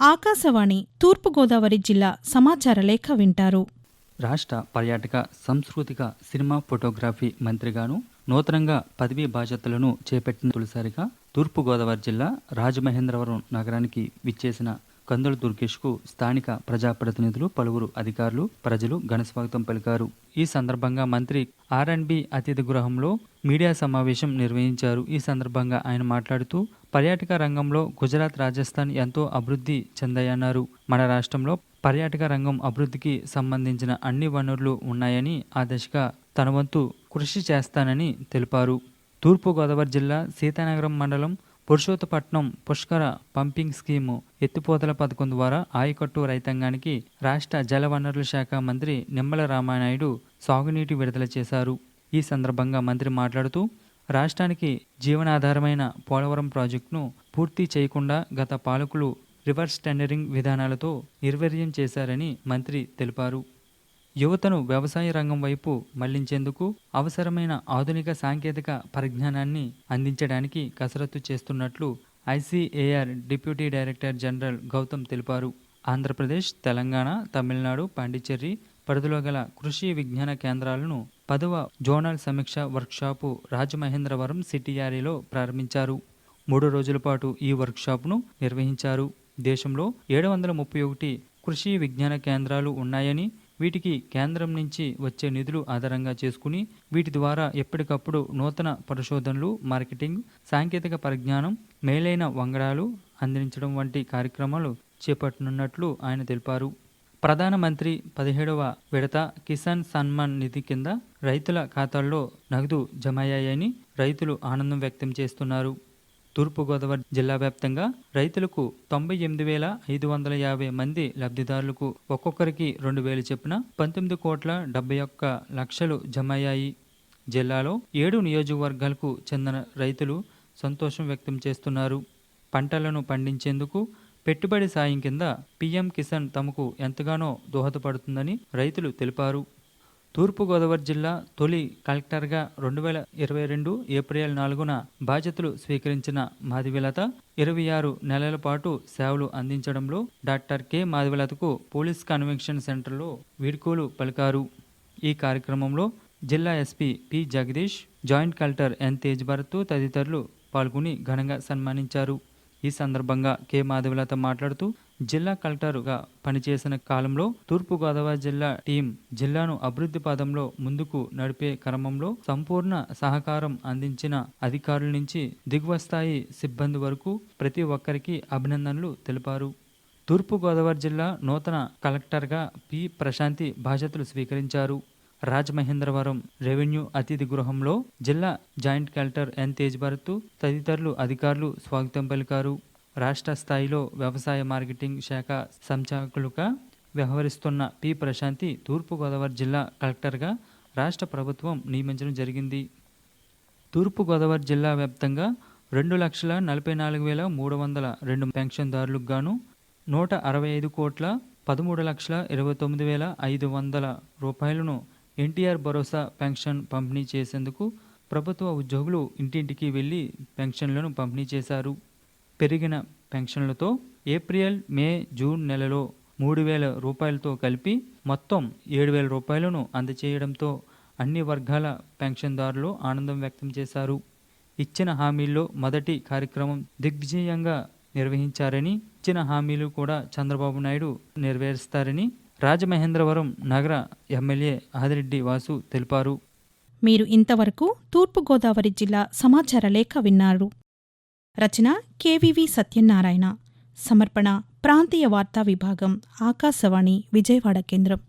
ఆకాశవాణి తూర్పుగోదావరి జిల్లా సమాచార లేఖ వింటారు. రాష్ట్ర పర్యాటక సాంస్కృతిక సినిమా ఫోటోగ్రఫీ మంత్రిగాను నూతనంగా పదవీ బాధ్యతలను చేపట్టిన తొలిసారిగా తూర్పుగోదావరి జిల్లా రాజమహేంద్రవరం నగరానికి విచ్చేసిన కందుల దుర్గేష్కు స్థానిక ప్రజాప్రతినిధులు, పలువురు అధికారులు, ప్రజలు ఘనస్వాగతం పలికారు. ఈ సందర్భంగా మంత్రి R&B అతిథి గృహంలో మీడియా సమావేశం నిర్వహించారు. ఈ సందర్భంగా ఆయన మాట్లాడుతూ పర్యాటక రంగంలో గుజరాత్, రాజస్థాన్ ఎంతో అభివృద్ధి చెందాయన్నారు. మన రాష్ట్రంలో పర్యాటక రంగం అభివృద్ధికి సంబంధించిన అన్ని వనరులు ఉన్నాయని, ఆ దిశగా తన వంతు కృషి చేస్తానని తెలిపారు. తూర్పుగోదావరి జిల్లా సీతానగరం మండలం పురుషోత్తపట్నం పుష్కర పంపింగ్ స్కీము ఎత్తిపోతల పథకం ద్వారా ఆయకట్టు రైతాంగానికి రాష్ట్ర జలవనరుల శాఖ మంత్రి నిమ్మల రామానాయుడు సాగునీటి విడుదల చేశారు. ఈ సందర్భంగా మంత్రి మాట్లాడుతూ రాష్ట్రానికి జీవనాధారమైన పోలవరం ప్రాజెక్టును పూర్తి చేయకుండా గత పాలకులు రివర్స్ టెండరింగ్ విధానాలతో నిర్వీర్యం చేశారని మంత్రి తెలిపారు. యువతను వ్యవసాయ రంగం వైపు మళ్లించేందుకు అవసరమైన ఆధునిక సాంకేతిక పరిజ్ఞానాన్ని అందించడానికి కసరత్తు చేస్తున్నట్లు ICAR deputy director general Gautam తెలిపారు. ఆంధ్రప్రదేశ్, తెలంగాణ, తమిళనాడు, పాండిచ్చేరి పరిధిలో గల కృషి విజ్ఞాన కేంద్రాలను 10వ జోనల్ సమీక్ష వర్క్షాపు రాజమహేంద్రవరం CTRAలో ప్రారంభించారు. 3 రోజుల పాటు ఈ వర్క్షాప్ను నిర్వహించారు. దేశంలో 731 కృషి విజ్ఞాన కేంద్రాలు ఉన్నాయని, వీటికి కేంద్రం నుంచి వచ్చే నిధులు ఆధారంగా చేసుకుని వీటి ద్వారా ఎప్పటికప్పుడు నూతన పరిశోధనలు, మార్కెటింగ్, సాంకేతిక పరిజ్ఞానం, మేలైన వంగడాలు అందించడం వంటి కార్యక్రమాలు చేపట్టనున్నట్లు ఆయన తెలిపారు. ప్రధానమంత్రి 17వ విడత కిసాన్ సన్మాన్ నిధి కింద రైతుల ఖాతాల్లో నగదు జమయ్యాయని రైతులు ఆనందం వ్యక్తం చేస్తున్నారు. తూర్పుగోదావరి జిల్లా వ్యాప్తంగా రైతులకు 98,550 మంది లబ్ధిదారులకు ఒక్కొక్కరికి 2,000 చొప్పున 19,71,00,000 జమయ్యాయి. జిల్లాలో 7 నియోజకవర్గాలకు చెందిన రైతులు సంతోషం వ్యక్తం చేస్తున్నారు. పంటలను పండించేందుకు పెట్టుబడి సాయం కింద PM కిసాన్ తమకు ఎంతగానో దోహదపడుతుందని రైతులు తెలిపారు. తూర్పుగోదావరి జిల్లా తొలి కలెక్టర్గా 2022 ఏప్రిల్ 4న బాధ్యతలు స్వీకరించిన మాధవిలత 26 నెలల పాటు సేవలు అందించడంలో డాక్టర్ K. మాధవిలతకు పోలీస్ కన్వెన్షన్ సెంటర్లో వీడ్కోలు పలికారు. ఈ కార్యక్రమంలో జిల్లా SP P. Jagadish, joint collector N. Tej Bharat తదితరులు పాల్గొని ఘనంగా సన్మానించారు. ఈ సందర్భంగా K. మాధవిలత మాట్లాడుతూ జిల్లా కలెక్టర్గా పనిచేసిన కాలంలో తూర్పుగోదావరి జిల్లా టీం జిల్లాను అభివృద్ధి పదంలో ముందుకు నడిపే క్రమంలో సంపూర్ణ సహకారం అందించిన అధికారుల నుంచి దిగువ స్థాయి సిబ్బంది వరకు ప్రతి ఒక్కరికి అభినందనలు తెలిపారు. తూర్పుగోదావరి జిల్లా నూతన కలెక్టర్గా P. ప్రశాంతి బాధ్యతలు స్వీకరించారు. రాజమహేంద్రవరం రెవెన్యూ అతిథి గృహంలో జిల్లా joint collector N. Tej Bharat తదితరులు అధికారులు స్వాగతం పలికారు. రాష్ట్ర స్థాయిలో వ్యవసాయ మార్కెటింగ్ శాఖ సంచాలకులుగా వ్యవహరిస్తున్న P. ప్రశాంతి తూర్పుగోదావరి జిల్లా కలెక్టర్గా రాష్ట్ర ప్రభుత్వం నియమించడం జరిగింది. తూర్పుగోదావరి జిల్లా వ్యాప్తంగా 2,44,302 పెన్షన్దారులకు గాను 165,13,29,500 రూపాయలను NTR భరోసా పెన్షన్ పంపిణీ చేసేందుకు ప్రభుత్వ ఉద్యోగులు ఇంటింటికి వెళ్లి పెన్షన్లను పంపిణీ చేశారు. పెరిగిన పెన్షన్లతో ఏప్రిల్, మే, జూన్ నెలలో 3,000 రూపాయలతో కలిపి మొత్తం 7,000 రూపాయలను అందజేయడంతో అన్ని వర్గాల పెన్షన్దారులు ఆనందం వ్యక్తం చేశారు. ఇచ్చిన హామీల్లో మొదటి కార్యక్రమం దిగ్విజయంగా నిర్వహించారని, ఇచ్చిన హామీలు కూడా చంద్రబాబు నాయుడు నెరవేరుస్తారని రాజమహేంద్రవరం నగర ఎమ్మెల్యే ఆదిరెడ్డి వాసు తెలిపారు. మీరు ఇంతవరకు తూర్పుగోదావరి జిల్లా సమాచార లేఖ విన్నారు. రచన KVV సత్యనారాయణ. సమర్పణ ప్రాంతీయ వార్తా విభాగం, ఆకాశవాణి విజయవాడ కేంద్రం.